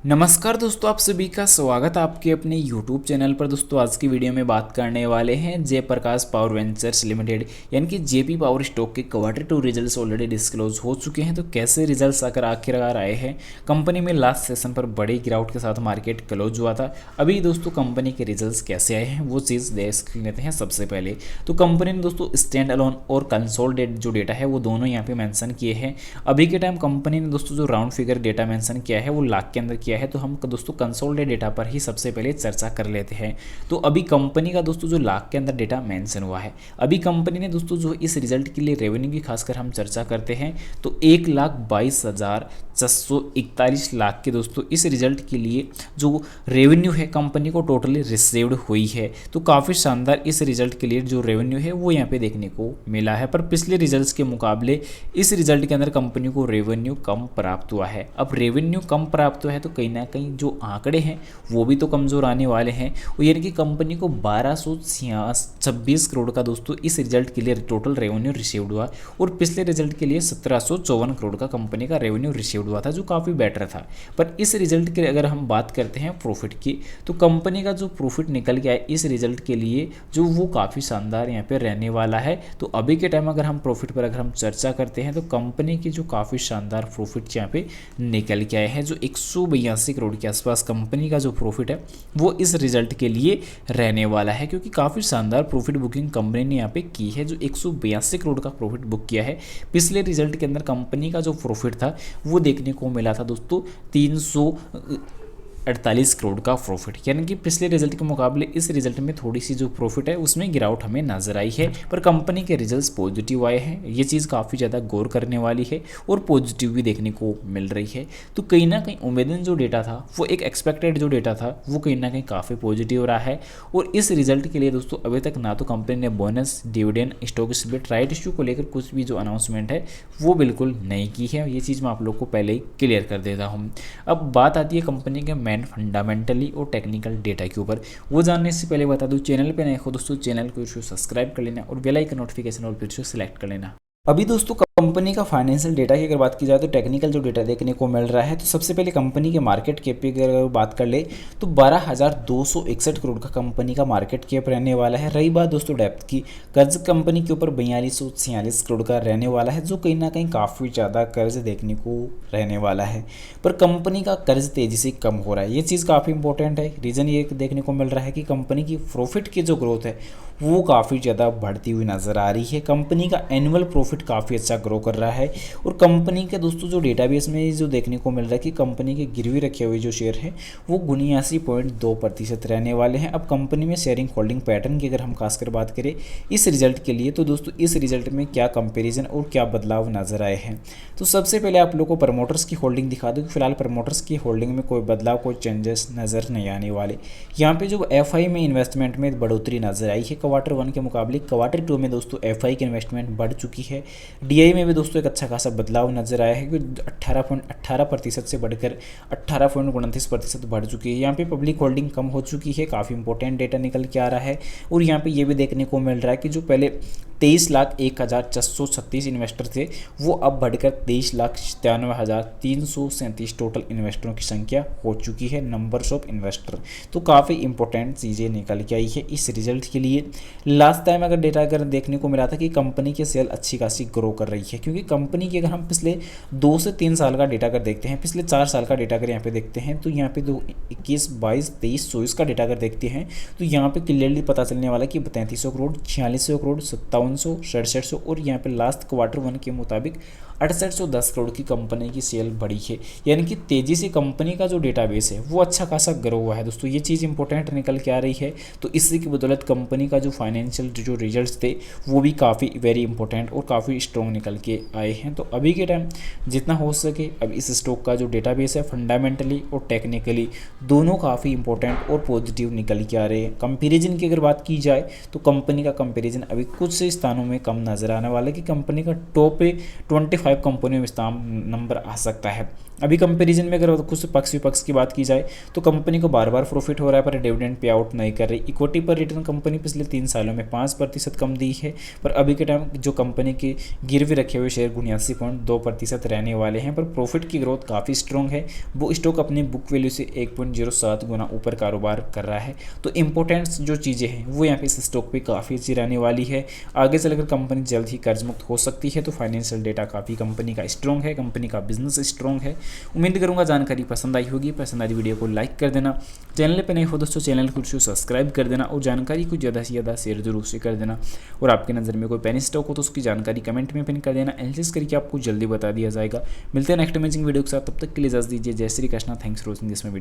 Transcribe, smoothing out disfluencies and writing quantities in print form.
नमस्कार दोस्तों, आप सभी का स्वागत है आपके अपने YouTube चैनल पर। दोस्तों आज की वीडियो में बात करने वाले हैं जयप्रकाश पावर वेंचर्स लिमिटेड यानी कि जेपी पावर स्टॉक के क्वार्टर 2 रिजल्ट्स ऑलरेडी डिस्क्लोज हो चुके हैं। तो कैसे रिजल्ट्स आखिरकार आए हैं। कंपनी में लास्ट सेशन पर बड़ी गिरावट के साथ मार्केट क्लोज हुआ था। अभी दोस्तों कंपनी के रिजल्ट्स कैसे आए हैं वो चीज़ देख लेते हैं। सबसे पहले तो कंपनी ने दोस्तों स्टैंड अलोन और कंसोलिडेटेड जो डेटा है वो दोनों यहाँ पे मेंशन किए हैं। अभी के टाइम कंपनी ने दोस्तों जो राउंड फिगर डेटा मेंशन किया है वो लाख के अंदर किया है। तो हम दोस्तों कंसोलिडेटेड डेटा पर ही सबसे पहले चर्चा कर लेते हैं। तो अभी कंपनी का दोस्तों जो लाख के अंदर डेटा मेंशन हुआ है, अभी कंपनी ने दोस्तों जो इस रिजल्ट के लिए रेवेन्यू की खासकर हम चर्चा करते हैं तो 1,22,641 लाख के दोस्तों इस रिजल्ट के लिए जो रेवेन्यू है कंपनी को टोटली रिसीव्ड हुई है। तो काफ़ी शानदार इस रिजल्ट के लिए जो रेवेन्यू है वो यहाँ पे देखने को मिला है। पर पिछले रिजल्ट्स के मुकाबले इस रिजल्ट के अंदर कंपनी को रेवेन्यू कम प्राप्त हुआ है। अब रेवेन्यू कम प्राप्त हुआ है तो कहीं ना कहीं जो आंकड़े हैं वो भी तो कमज़ोर आने वाले हैं। यानी कि कंपनी को 1226 करोड़ का दोस्तों इस रिजल्ट के लिए टोटल रेवेन्यू रिसीव्ड हुआ और पिछले रिजल्ट के लिए 1754 करोड़ का कंपनी का रेवेन्यू रिसीव्ड हुआ था, जो काफ़ी बेटर था। पर इस रिजल्ट के अगर हम बात करते हैं प्रॉफिट की, तो कंपनी का जो प्रॉफिट निकल गया है इस रिजल्ट के लिए जो वो काफ़ी शानदार यहाँ पे रहने वाला है। तो अभी के टाइम अगर हम प्रॉफिट पर अगर हम चर्चा करते हैं तो कंपनी की जो काफ़ी शानदार प्रॉफिट यहाँ पे निकल के आए हैं, जो 182 करोड़ के आसपास कंपनी का जो प्रॉफिट है वो इस रिजल्ट के लिए रहने वाला है। क्योंकि काफ़ी शानदार प्रॉफिट बुकिंग कंपनी ने यहाँ पे की है, जो 182 करोड़ का प्रॉफिट बुक किया है। पिछले रिजल्ट के अंदर कंपनी का जो प्रॉफिट था वो देखने को मिला था दोस्तों 348 करोड़ का प्रॉफिट, यानी कि पिछले रिजल्ट के मुकाबले इस रिजल्ट में थोड़ी सी जो प्रॉफिट है उसमें गिरावट हमें नजर आई है। पर कंपनी के रिजल्ट्स पॉजिटिव आए हैं, ये चीज़ काफ़ी ज़्यादा गौर करने वाली है और पॉजिटिव भी देखने को मिल रही है। तो कहीं ना कहीं उम्मीदन जो डेटा था वो एक एक्सपेक्टेड जो डेटा था वो कहीं ना कहीं काफ़ी पॉजिटिव रहा है। और इस रिजल्ट के लिए दोस्तों अभी तक ना तो कंपनी ने bonus, dividend, stock split, right issue को लेकर कुछ भी जो अनाउंसमेंट है वो बिल्कुल नहीं की है। ये चीज़ मैं आप लोग को पहले ही क्लियर कर देता हूँ। अब बात आती है कंपनी के मेन फंडामेंटली और टेक्निकल डेटा के ऊपर। वो जानने से पहले बता दूं, चैनल पे नए हो दोस्तों चैनल को सब्सक्राइब कर लेना और बेल आइकन नोटिफिकेशन और फिर से सिलेक्ट कर लेना। अभी दोस्तों कंपनी का फाइनेंशियल डेटा की अगर बात की जाए तो टेक्निकल जो डेटा देखने को मिल रहा है, तो सबसे पहले कंपनी के मार्केट कैप की अगर बात कर ले तो 12,261 करोड़ का कंपनी का मार्केट कैप रहने वाला है। रही बात दोस्तों डेप्थ की, कर्ज कंपनी के ऊपर 4246 करोड़ का रहने वाला है, जो कहीं ना कहीं काफ़ी ज़्यादा कर्ज देखने को रहने वाला है। पर कंपनी का कर्ज तेज़ी से कम हो रहा है, ये चीज़ काफ़ी इंपॉर्टेंट है। रीज़न ये देखने को मिल रहा है कि कंपनी की प्रॉफिट की जो ग्रोथ है वो काफ़ी ज़्यादा बढ़ती हुई नज़र आ रही है। कंपनी का एनुअल प्रॉफिट काफ़ी अच्छा ग्रो कर रहा है। और कंपनी के दोस्तों जो डेटाबेस में जो देखने को मिल रहा है कि कंपनी के गिरवी रखे हुए जो शेयर हैं वो 79.2% रहने वाले हैं। अब कंपनी में शेयरिंग होल्डिंग पैटर्न की अगर हम खासकर बात करें इस रिजल्ट के लिए, तो दोस्तों इस रिजल्ट में क्या कंपेरिजन और क्या बदलाव नजर आए हैं। तो सबसे पहले आप लोगों को प्रमोटर्स की होल्डिंग दिखा दूँ कि फिलहाल प्रमोटर्स की होल्डिंग में कोई बदलाव, कोई चेंजेस नज़र नहीं आने वाले। यहाँ पे जो एफआई में इन्वेस्टमेंट में बढ़ोतरी नजर आई है क्वार्टर 1 के मुकाबले, क्वार्टर 2 में दोस्तों एफआई की इन्वेस्टमेंट बढ़ चुकी है। डीआई में भी दोस्तों एक अच्छा खासा बदलाव नजर आया है कि 18.18% से बढ़कर 18.29% बढ़ चुकी है। यहाँ पे पब्लिक होल्डिंग कम हो चुकी है, काफ़ी इंपॉर्टेंट डेटा निकल के आ रहा है। और यहाँ पे ये भी देखने को मिल रहा है कि जो पहले 23,01,436 इन्वेस्टर थे वो अब बढ़कर 23,97,337 टोटल इन्वेस्टरों की संख्या हो चुकी है, नंबर्स ऑफ इन्वेस्टर। तो काफ़ी इंपॉर्टेंट चीज़ें निकल के आई है इस रिजल्ट के लिए। लास्ट टाइम अगर डेटा अगर देखने को मिला था कि कंपनी की सेल अच्छी खासी ग्रो कर रही है, क्योंकि कंपनी की अगर हम पिछले 2 से 3 साल का डेटा अगर देखते हैं, पिछले 4 साल का डेटा अगर यहाँ पे देखते हैं तो यहाँ पे 21, 22, 23, 24 का डेटा अगर देखते हैं तो यहाँ पे क्लियरली पता चलने वाला कि 3300 करोड़, 4600 करोड़, 5700, 6700 और यहाँ पे लास्ट क्वार्टर 1 के मुताबिक 6810 करोड़ की कंपनी की सेल बढ़ी है। यानी कि तेज़ी से कंपनी का जो डेटाबेस है वो अच्छा खासा ग्रो हुआ है दोस्तों, ये चीज़ इंपॉर्टेंट निकल के आ रही है। तो इसी की बदौलत कंपनी का जो फाइनेंशियल जो रिजल्ट्स थे वो भी काफ़ी वेरी इंपॉर्टेंट और काफ़ी स्ट्रॉन्ग निकल के आए हैं। तो अभी के टाइम जितना हो सके अब इस स्टॉक का जो डेटाबेस है फंडामेंटली और टेक्निकली दोनों काफ़ी इंपॉर्टेंट और पॉजिटिव निकल के आ रहे हैं। कंपेरिजन की अगर बात की जाए तो कंपनी का कंपेरिजन अभी कुछ से स्थानों में कम नज़र आने वाला है कि कंपनी का टॉप पे 25 कंपनियों में स्थान नंबर आ सकता है। अभी कंपैरिजन में अगर कुछ पक्ष विपक्ष की बात की जाए तो कंपनी को बार बार प्रॉफिट हो रहा है पर डिविडेंड पे आउट नहीं कर रही। इक्विटी पर रिटर्न कंपनी पिछले 3 सालों में 5% कम दी है, पर अभी के टाइम जो कंपनी के गिरवी रखे हुए शेयर 79.2% रहने वाले हैं, पर प्रॉफिट की ग्रोथ काफ़ी स्ट्रॉन्ग है। वो स्टॉक अपनी बुक वैल्यू से 1.07 गुना ऊपर कारोबार कर रहा है। तो इंपॉर्टेंट्स जो चीज़ें हैं वो यहाँ पे इस स्टॉक पे काफ़ी अच्छी रहने वाली है। आगे चलकर कंपनी जल्द ही कर्ज मुक्त हो सकती है। तो फाइनेंशियल डेटा काफ़ी कंपनी का स्ट्रॉन्ग है, कंपनी का बिजनेस स्ट्रॉन्ग है। उम्मीद करूंगा जानकारी पसंद आई होगी। पसंद आई वीडियो को लाइक कर देना, चैनल पे नए हो दोस्तों चैनल को सब्सक्राइब कर देना और जानकारी को ज़्यादा से ज़्यादा शेयर जरूर से कर देना। और आपके नज़र में कोई पेनी स्टॉक हो तो उसकी जानकारी कमेंट में पिन कर देना, एनालिसिस करके आपको जल्दी बता दिया जाएगा। मिलते हैं नेक्स्ट अमेजिंग वीडियो के साथ, तब तक के लिए इजाजत दीजिए। जय Shri Krishna, thanks for watching this video.